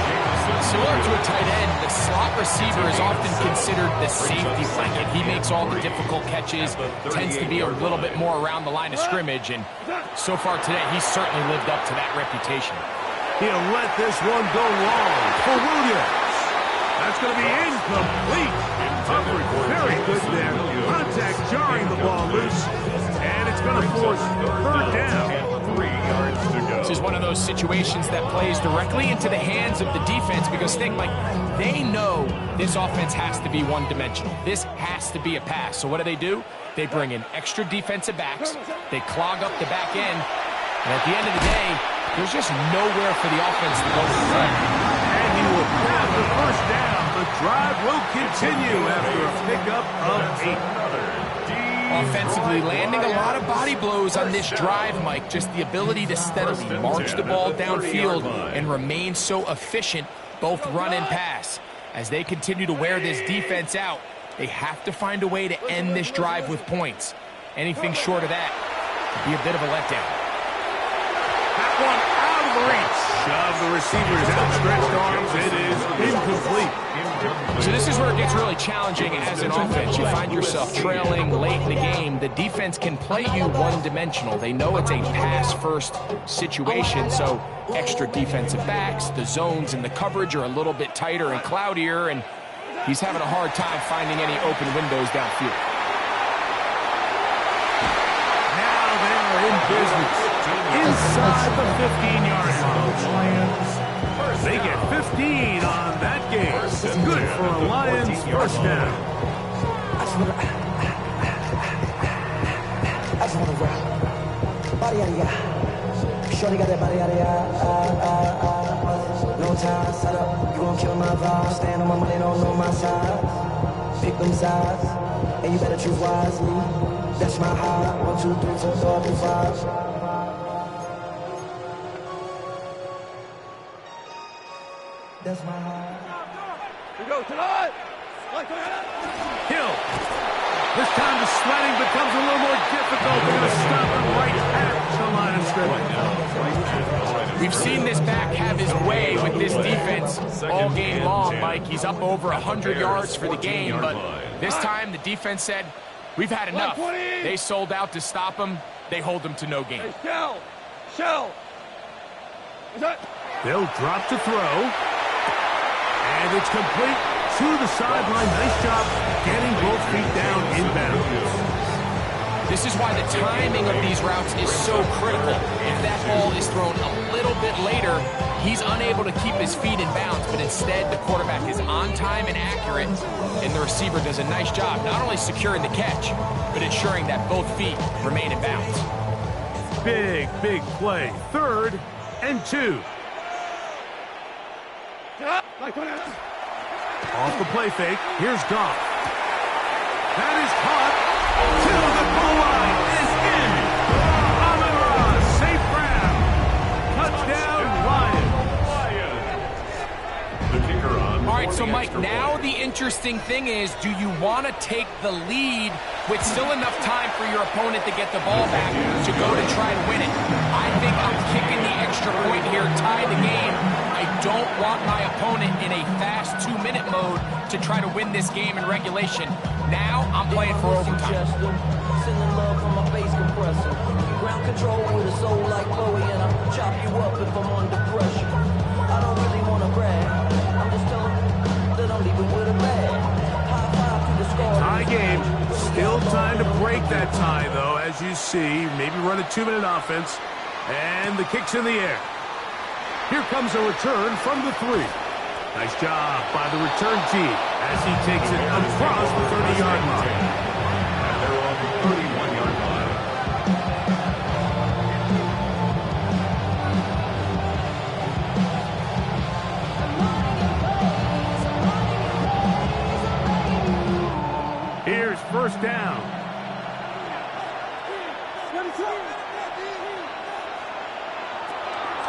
[SPEAKER 4] Similar to a tight end, the slot receiver is often considered the safety blanket. He makes all the difficult catches, tends to be a little bit more around the line of scrimmage, and so far today, he's certainly lived up to that reputation.
[SPEAKER 2] He'll let this one go long for Williams. That's going to be incomplete. Coverage very good there. Contact jarring the ball loose, and it's going to force 3rd down.
[SPEAKER 3] yards to go.
[SPEAKER 4] This is one of those situations that plays directly into the hands of the defense because think, like, they know this offense has to be one-dimensional. This has to be a pass. So what do? They bring in extra defensive backs. They clog up the back end. And at the end of the day, there's just nowhere for the offense to go to the run.
[SPEAKER 2] And he will grab the first down. The drive will continue after a pickup of 8.
[SPEAKER 4] Offensively, landing a lot of body blows on this drive, Mike. Just the ability to steadily march the ball downfield and remain so efficient, both run and pass. As they continue to wear this defense out, they have to find a way to end this drive with points. Anything short of that could be a bit of a letdown.
[SPEAKER 2] That one out of the reach. Shove the receiver's outstretched arms. It is incomplete.
[SPEAKER 4] So this is where it gets really challenging as an offense. You find yourself trailing late in the game. The defense can play you one-dimensional. They know it's a pass-first situation, so extra defensive backs, the zones and the coverage are a little bit tighter and cloudier, and he's having a hard time finding any open windows downfield.
[SPEAKER 2] Now they are in business. Inside the 15-yard line. They get 15 on that game. Good for a Lions first down.
[SPEAKER 7] I just wanna rock. Body out of ya. Shorty got that body out of ya. No time, set up. You gon' kill my vibe. Stand on my money, don't know my size. Pick them sides, and you better choose wisely. That's my high. 1, 2, 3, 4, 5. That's my high.
[SPEAKER 5] We go tonight.
[SPEAKER 2] Hill. This time the sledding becomes a little more difficult. They're going to stop him right at the line of scrimmage.
[SPEAKER 4] We've seen this back have his way with this defense all game long, Mike. He's up over 100 yards for the game, but this time the defense said, we've had enough. They sold out to stop him. They hold him to no gain.
[SPEAKER 5] Hey, Shell.
[SPEAKER 2] They'll drop to throw. And it's complete to the sideline. Nice job getting both feet down in bounds.
[SPEAKER 4] This is why the timing of these routes is so critical. If that ball is thrown a little bit later, he's unable to keep his feet in bounds, but instead the quarterback is on time and accurate, and the receiver does a nice job not only securing the catch, but ensuring that both feet remain in bounds.
[SPEAKER 2] Big play. 3rd and 2. Off the play fake. Here's Goff. That is caught to the goal line. Is in. Amon-Ra, safe ground. Touchdown, Lions.
[SPEAKER 3] The kicker on.
[SPEAKER 4] All right, so Mike, now the interesting thing is, do you want to take the lead with still enough time for your opponent to get the ball back to go to try and win it? I think I'm kicking the extra point here, tie the game. I don't want my opponent in a fast 2-minute mode to try to win this game in regulation. Now I'm playing for overtime.
[SPEAKER 7] Sending love from my bass compressor. Ground control with a soul like Chloe, and I'll chop you up if I'm under pressure. I don't really want to brag. I'm just telling you that I'm leaving with a bag. High five to the score.
[SPEAKER 2] Tie game. Still time to break that tie, though, as you see. Maybe run a 2-minute offense. And the kick's in the air. Here comes a return from the 3. Nice job by the return team as he takes it across the 30-yard line.
[SPEAKER 3] And they're on the 31-yard line.
[SPEAKER 2] Here's first down.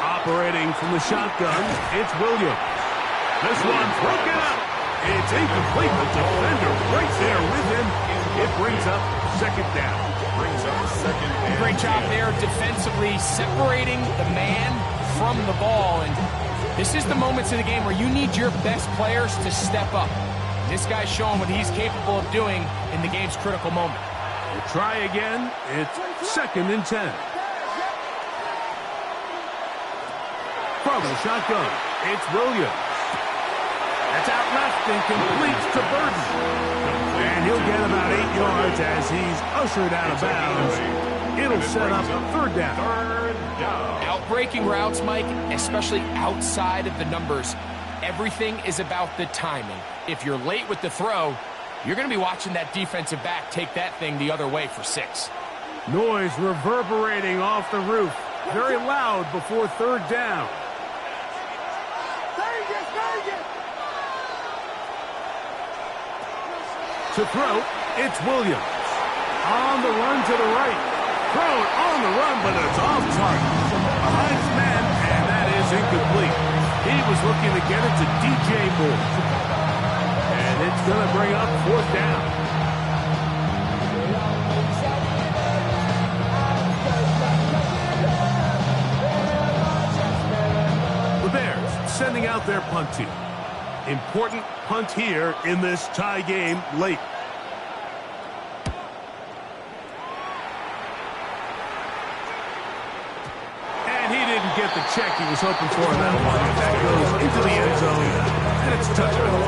[SPEAKER 2] Operating from the shotgun, it's Williams. This one broken up. It's incomplete. The defender right there with him. It brings up second down.
[SPEAKER 4] Great job there defensively, separating the man from the ball. And this is the moments in the game where you need your best players to step up. This guy's showing what he's capable of doing in the game's critical moment.
[SPEAKER 2] We'll try again. It's 2nd and 10. From the shotgun, it's Williams. That's out left and completes to Burton. And he'll get about 8 yards as he's ushered out of bounds. It'll set up 3rd down.
[SPEAKER 3] down.
[SPEAKER 4] Outbreaking routes, Mike, especially outside of the numbers, everything is about the timing. If you're late with the throw, you're going to be watching that defensive back take that thing the other way for 6.
[SPEAKER 2] Noise reverberating off the roof. Very loud before third down. To throw, it's Williams. On the run to the right. Throw it on the run, but it's off target. Behind his man, and that is incomplete. He was looking to get it to DJ Moore. And it's going to bring up fourth down. The Bears sending out their punt team. Important punt here in this tie game late. And he didn't get the check he was hoping for in that one. That goes into the end zone, and it's a touchdown.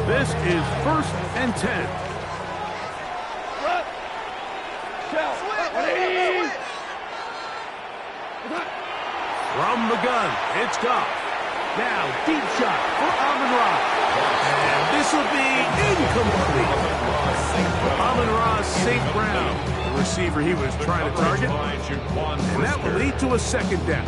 [SPEAKER 2] This is 1st and 10. From the gun, it's Goff. Now, deep shot for Amon-Ra. And this will be incomplete. Amon-Ra St. Brown, the receiver he was trying to target. And that will lead to a second down.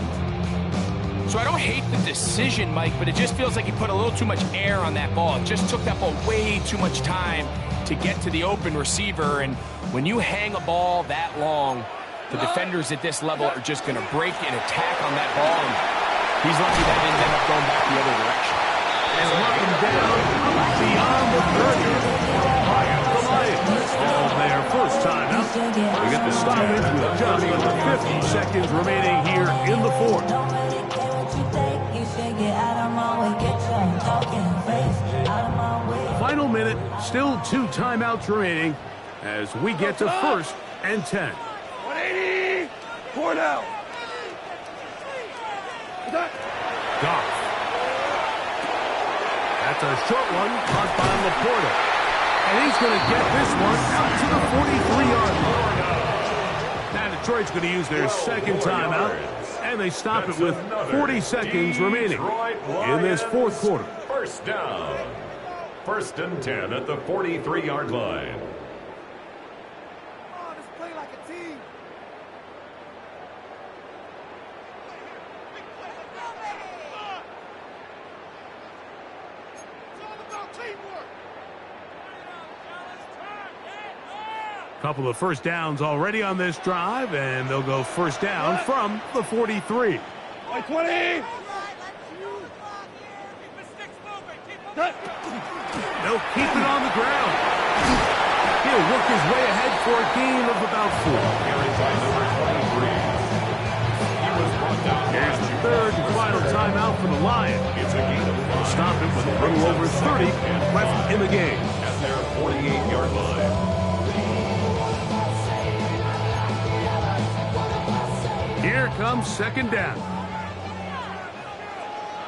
[SPEAKER 4] So I don't hate the decision, Mike, but it just feels like he put a little too much air on that ball. It just took that ball way too much time to get to the open receiver. And when you hang a ball that long, the defenders at this level are just going to break and attack on that ball. And he's lucky that didn't end up going back the other direction.
[SPEAKER 2] And looking down beyond the 30. The Lions all their first time out. We get the stoppage with just under 50 seconds remaining here in the fourth. Final minute, still 2 timeouts remaining as we get to 1st and 10.
[SPEAKER 5] 180! 4 now.
[SPEAKER 2] Goff. That's a short one, caught by Laporta. And he's going to get this one out to the 43-yard line. Now Detroit's going to use their second timeout, and they stop it with 40 seconds remaining in this fourth quarter.
[SPEAKER 3] First down. 1st and 10 at the 43-yard line.
[SPEAKER 2] Couple of first downs already on this drive, and they'll go first down from the 43.
[SPEAKER 5] 20!
[SPEAKER 2] They'll keep it on the ground. He'll work his way ahead for a gain of about 4. Here's the third and final timeout for the Lions. They'll stop it with a little over 30 left in the game.
[SPEAKER 3] At their 48-yard line.
[SPEAKER 2] Here comes second down.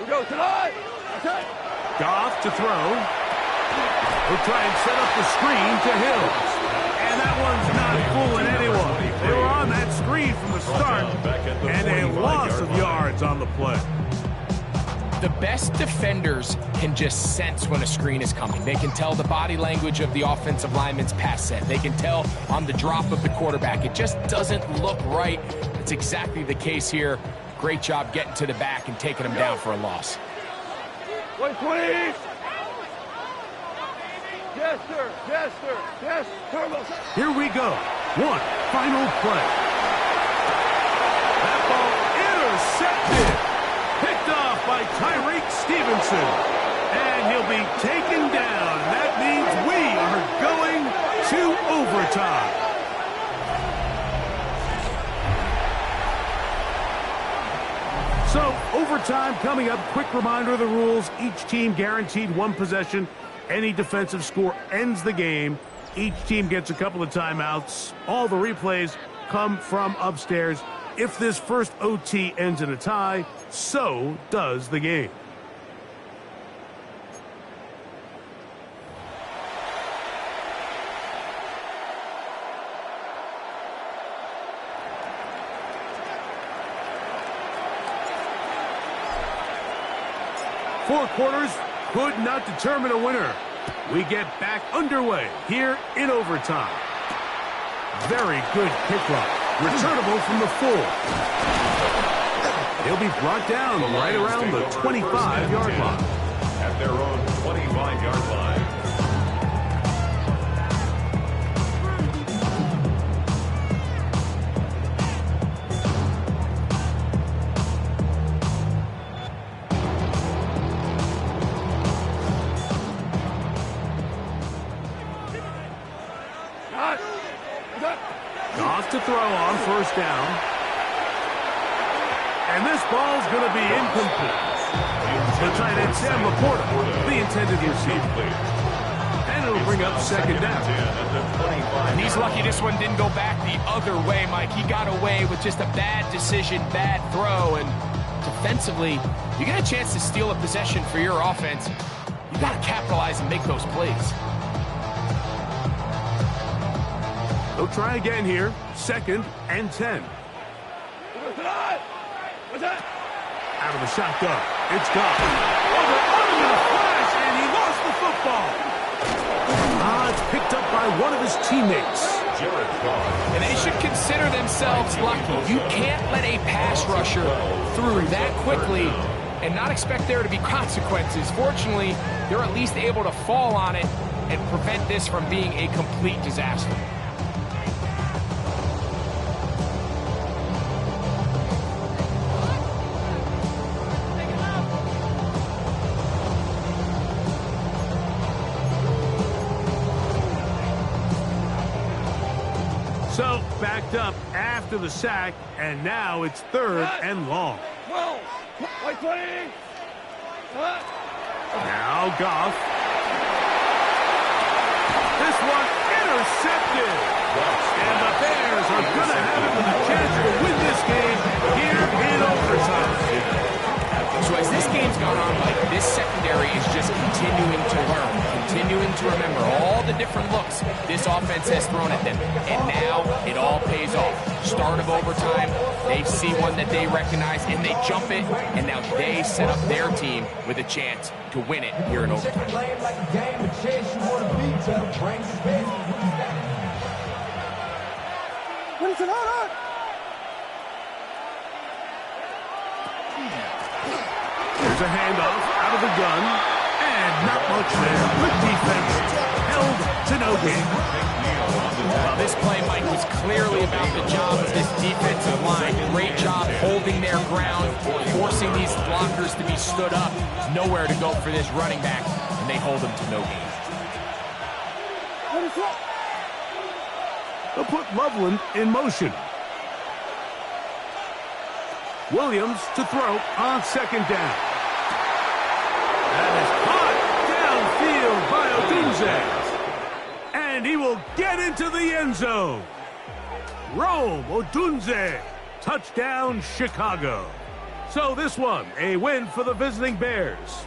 [SPEAKER 5] We go tonight. Okay.
[SPEAKER 2] Goff to throw. He'll try and set up the screen to Hills. And that one's not fooling anyone. They were on that screen from the start, and a loss of yards on the play.
[SPEAKER 4] The best defenders can just sense when a screen is coming. They can tell the body language of the offensive lineman's pass set. They can tell on the drop of the quarterback. It just doesn't look right. It's exactly the case here. Great job getting to the back and taking him down for a loss.
[SPEAKER 5] 120! Yes, sir. Yes, sir. Yes, Turbo.
[SPEAKER 2] Here we go. One final play. That ball intercepted. Picked off by Tyreek Stevenson. And he'll be taken down. That means we are going to overtime. So, overtime coming up. Quick reminder of the rules. Each team guaranteed 1 possession. Any defensive score ends the game. Each team gets a couple of timeouts. All the replays come from upstairs. If this first OT ends in a tie, so does the game. Four quarters could not determine a winner. We get back underway here in overtime. Very good kickoff. Returnable from the 4. He'll be brought down right around the 25-yard line.
[SPEAKER 3] At their own 25-yard line.
[SPEAKER 2] Goff to throw on first down. And this ball's going to be incomplete. The tight end Sam Laporta, the intended receiver. And it'll bring up second down.
[SPEAKER 4] And he's lucky this one didn't go back the other way, Mike. He got away with just a bad decision, bad throw. And defensively, you get a chance to steal a possession for your offense. You got to capitalize and make those plays.
[SPEAKER 2] They'll try again here. 2nd and 10. Out of the shotgun. It's Goff. Over him in a flash, and he lost the football. It's picked up by one of his teammates.
[SPEAKER 4] And they should consider themselves lucky. You can't let a pass rusher through that quickly and not expect there to be consequences. Fortunately, they're at least able to fall on it and prevent this from being a complete disaster.
[SPEAKER 2] So, backed up after the sack, and now it's 3rd and long.
[SPEAKER 5] White 20.
[SPEAKER 2] Now Goff. This one intercepted. And the Bears are going to have it with a chance to win this game here in overtime.
[SPEAKER 4] So as this game's gone on, Mike, this secondary is just continuing to learn, continuing to remember all the different looks this offense has thrown at them. And now it all pays off. Start of overtime, they see one that they recognize and they jump it, and now they set up their team with a chance to win it here in overtime.
[SPEAKER 2] There's a handoff out of the gun, and not much there. Good defense, held to no gain.
[SPEAKER 4] Well, this play, Mike, was clearly about the job of this defensive line. Great job holding their ground, forcing these blockers to be stood up. Nowhere to go for this running back, and they hold him to no gain.
[SPEAKER 2] They'll put Loveland in motion. Williams to throw on 2nd down. That is caught downfield by Odunze. And he will get into the end zone. Rome Odunze. Touchdown, Chicago. So this one, a win for the visiting Bears.